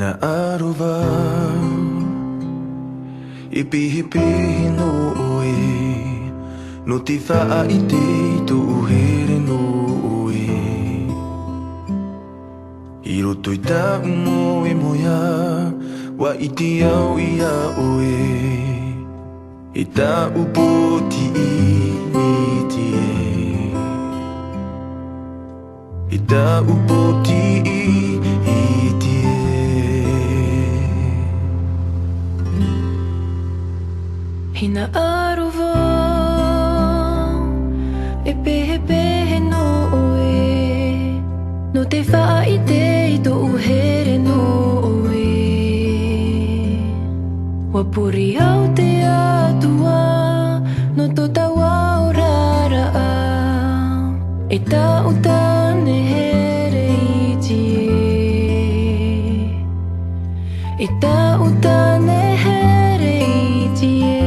Hinaarova Ipihipihin uue Notifa ite tuuhere noue Hirotoi ta umoe moya Wa iti au ia oe Ita upoti itie Ita upoti itie Hinaarova Epehepehe no oe No te whaaite to uhere no oe Wapuri au te atua No to tawa o rara a E ta utane here itie E ta utane here itie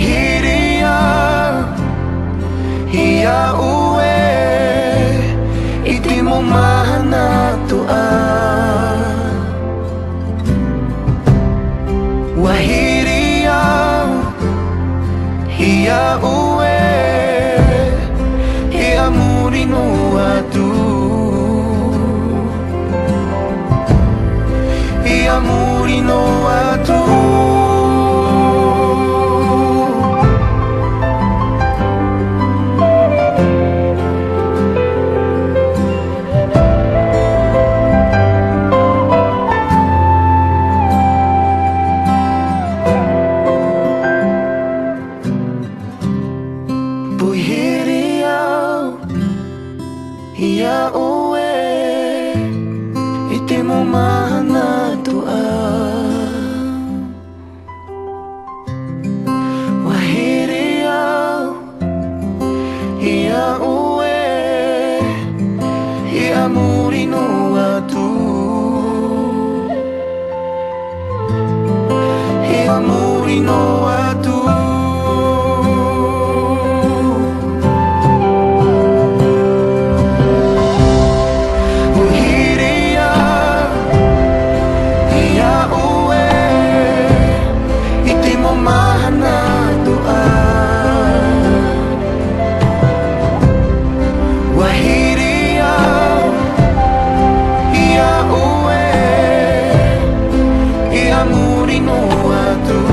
Puhiria Hia ue Iti mo mahana tua Wahiria Hia ue Hia muri no atu Hia muri no atu Hia oe Iti mo mahana tua Wahiria Hia oe Hia muri no atu Hia muri no atu Amor e no ato